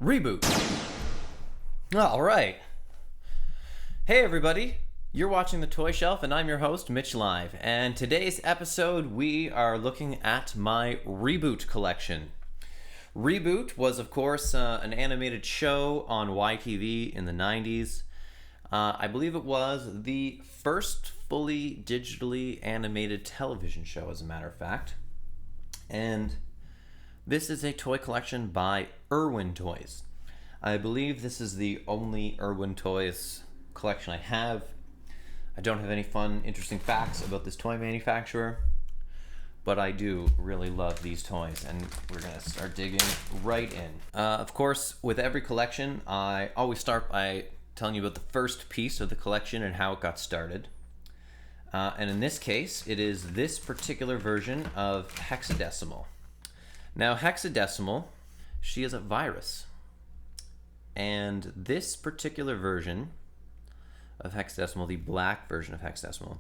Reboot. All right. Hey, everybody. You're watching The Toy Shelf, and I'm your host, Mitch Live. And today's episode, we are looking at my Reboot collection. Reboot was, of course, an animated show on YTV in the 90s. I believe it was the first fully digitally animated television show, as a matter of fact. And this is a toy collection by Irwin Toys. I believe this is the only Irwin Toys collection I have. I don't have any fun, interesting facts about this toy manufacturer, but I do really love these toys, and we're going to start digging right in. Of course, with every collection, I always start by telling you about the first piece of the collection and how it got started. And in this case, it is this particular version of Hexadecimal. Now, Hexadecimal, she is a virus. And this particular version of Hexadecimal, the black version of Hexadecimal,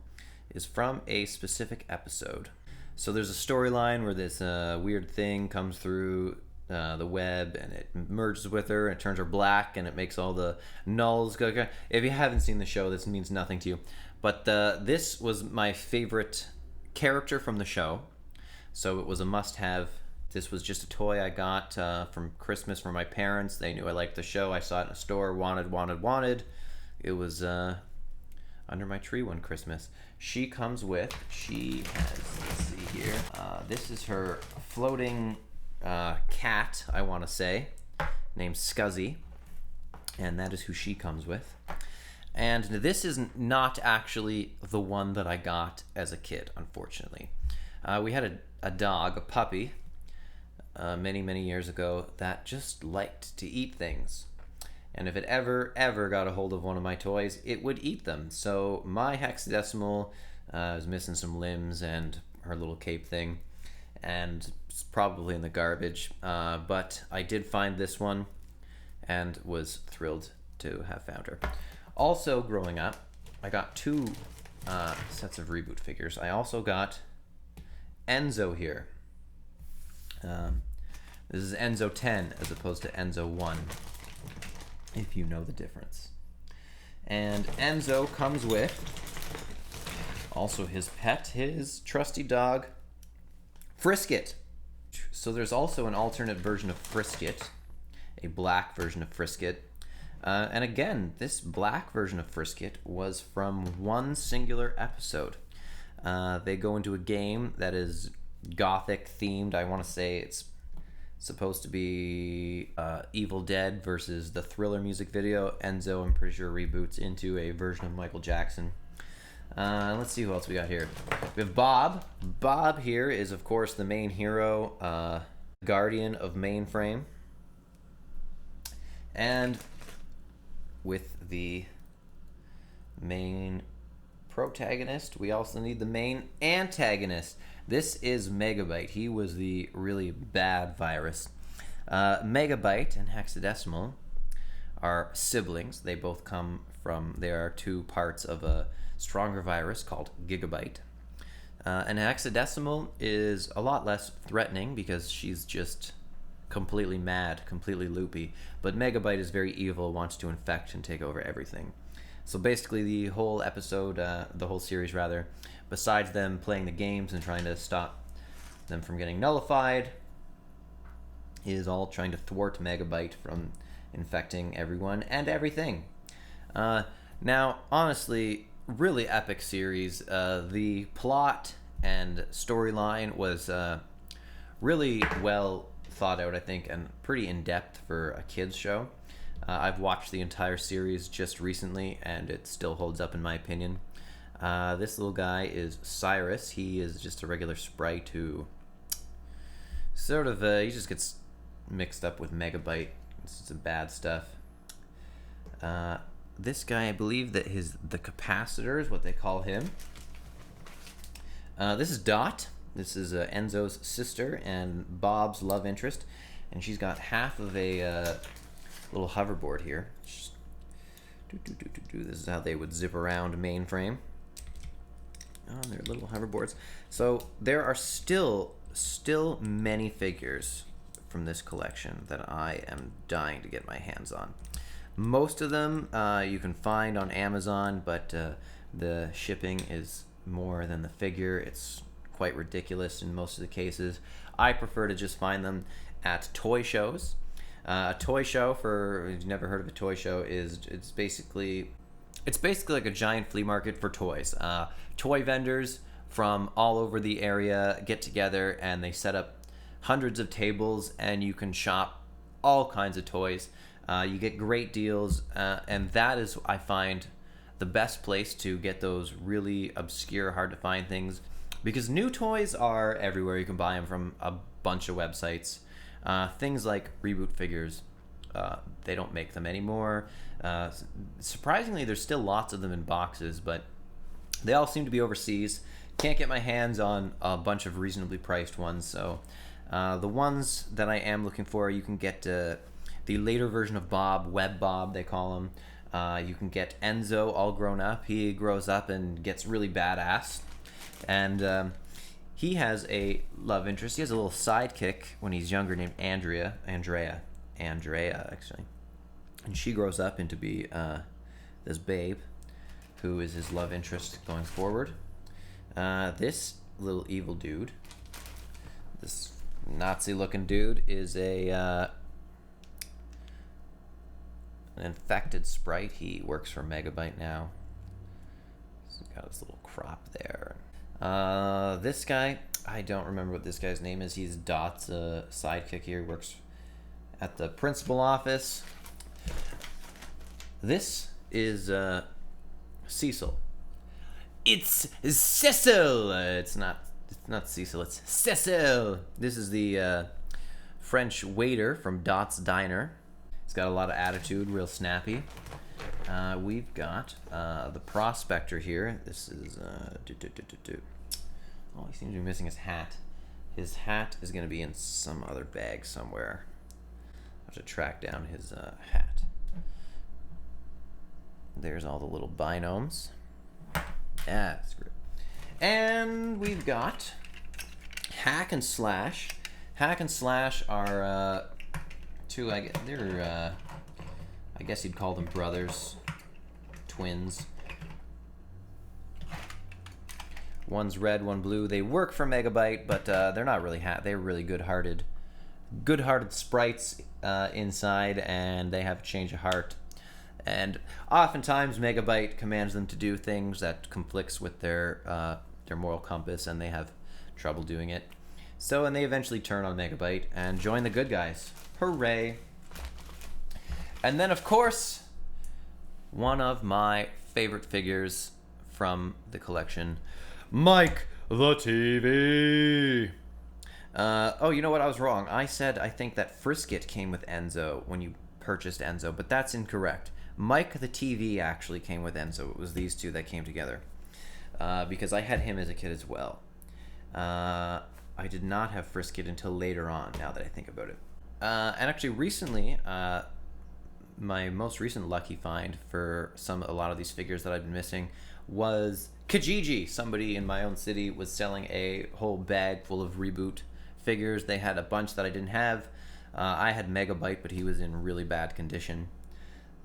is from a specific episode. So there's a storyline where this weird thing comes through the web, and it merges with her, and it turns her black, and it makes all the nulls go. If you haven't seen the show, this means nothing to you. But this was my favorite character from the show, so it was a must-have. This was just a toy I got from Christmas from my parents. They knew I liked the show. I saw it in a store, wanted. It was under my tree one Christmas. She has, let's see here, this is her floating cat, I want to say, named Scuzzy, and that is who she comes with. And this is not actually the one that I got as a kid, unfortunately. We had a dog, a puppy, many years ago that just liked to eat things. And if it ever got a hold of one of my toys, it would eat them. So my Hexadecimal was missing some limbs and her little cape thing, and it's probably in the garbage. But I did find this one and was thrilled to have found her. Also, growing up, I got two sets of Reboot figures. I also got Enzo here. This is Enzo 10 as opposed to Enzo 1, if you know the difference. And Enzo comes with also his pet, his trusty dog, Frisket. So there's also an alternate version of Frisket, a black version of Frisket. And again, this black version of Frisket was from one singular episode. They go into a game that is gothic themed. I want to say it's supposed to be Evil Dead versus the Thriller music video. Enzo, I'm pretty sure, reboots into a version of Michael Jackson. Let's see who else we got here. We have Bob. Bob here is, of course, the main hero, guardian of Mainframe. And with the main protagonist, we also need the main antagonist. This is Megabyte. He was the really bad virus. Megabyte and Hexadecimal are siblings. They both come from, they are two parts of a stronger virus called Gigabyte. And Hexadecimal is a lot less threatening because she's just completely mad, completely loopy. But Megabyte is very evil, wants to infect and take over everything. So basically the whole episode, the whole series rather, besides them playing the games and trying to stop them from getting nullified, is all trying to thwart Megabyte from infecting everyone and everything. Now, honestly, really epic series. The plot and storyline was really well thought out, I think, and pretty in-depth for a kids show. I've watched the entire series just recently, and it still holds up in my opinion. This little guy is Cyrus. He is just a regular sprite who sort of, he just gets mixed up with Megabyte. It's some bad stuff. This guy, I believe that the capacitor is what they call him. This is Dot. This is Enzo's sister and Bob's love interest, and she's got half of a little hoverboard here. This is how they would zip around Mainframe on their little hoverboards. So there are still many figures from this collection that I am dying to get my hands on. Most of them you can find on Amazon, but the shipping is more than the figure. It's quite ridiculous in most of the cases. I prefer to just find them at toy shows. A toy show, for if you've never heard of a toy show, it's basically like a giant flea market for toys. Toy vendors from all over the area get together and they set up hundreds of tables, and you can shop all kinds of toys. You get great deals, and that is, I find, the best place to get those really obscure, hard to find things, because new toys are everywhere. You can buy them from a bunch of websites. Things like Reboot figures, they don't make them anymore. Surprisingly, there's still lots of them in boxes, but they all seem to be overseas. Can't get my hands on a bunch of reasonably priced ones, so the ones that I am looking for, you can get the later version of Bob, Web Bob they call him. You can get Enzo all grown up. He grows up and gets really badass, and he has a love interest. He has a little sidekick when he's younger named Andrea actually, and she grows up into be this babe who is his love interest going forward. This little evil dude, this Nazi looking dude, is an infected sprite. He works for Megabyte now. He's got his little crop there. This guy, I don't remember what this guy's name is. He's Dot's sidekick here. He works at the principal office. This is Cecil. It's Cecil. It's not Cecil. It's Cecil. This is the French waiter from Dot's Diner. He's got a lot of attitude, real snappy. We've got the prospector here. This is oh, he seems to be missing his hat. His hat is going to be in some other bag somewhere. I have to track down his hat. There's all the little binomes. Yeah, that's great. And we've got Hack and Slash. Hack and Slash are two. I guess you'd call them brothers, twins. One's red, one blue. They work for Megabyte, but they're not really they're really good-hearted sprites inside, and they have a change of heart. And oftentimes Megabyte commands them to do things that conflicts with their moral compass, and they have trouble doing it. So, and they eventually turn on Megabyte and join the good guys. Hooray! And then, of course, one of my favorite figures from the collection, Mike the TV. Oh, you know what? I was wrong. I said I think that frisket came with Enzo when you purchased Enzo, but that's incorrect. Mike the TV actually came with Enzo. It was these two that came together, because I had him as a kid as well. I did not have frisket until later on, now that I think about it. And actually recently, my most recent lucky find for a lot of these figures that I've been missing was Kijiji. Somebody in my own city was selling a whole bag full of Reboot figures. They had a bunch that I didn't have. I had Megabyte, but he was in really bad condition.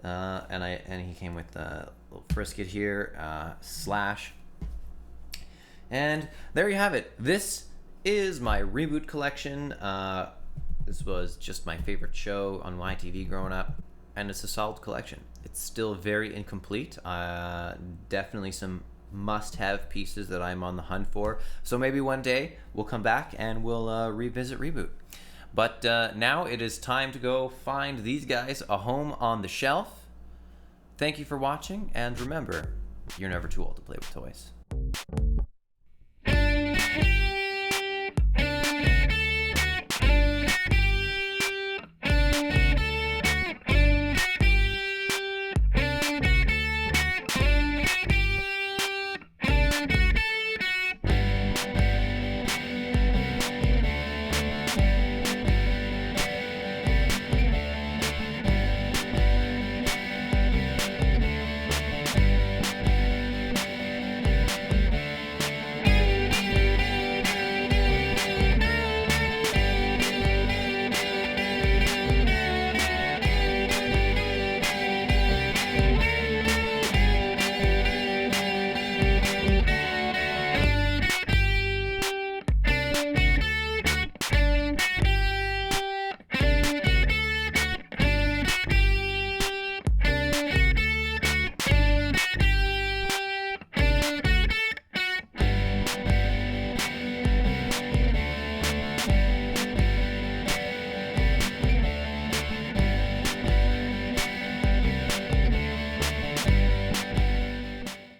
And he came with a little frisket here, Slash. And there you have it. This is my Reboot collection. This was just my favorite show on YTV growing up, and it's a solid collection. It's still very incomplete. Definitely some must-have pieces that I'm on the hunt for. So maybe one day we'll come back and we'll revisit Reboot. But now it is time to go find these guys a home on the shelf. Thank you for watching, and remember, you're never too old to play with toys.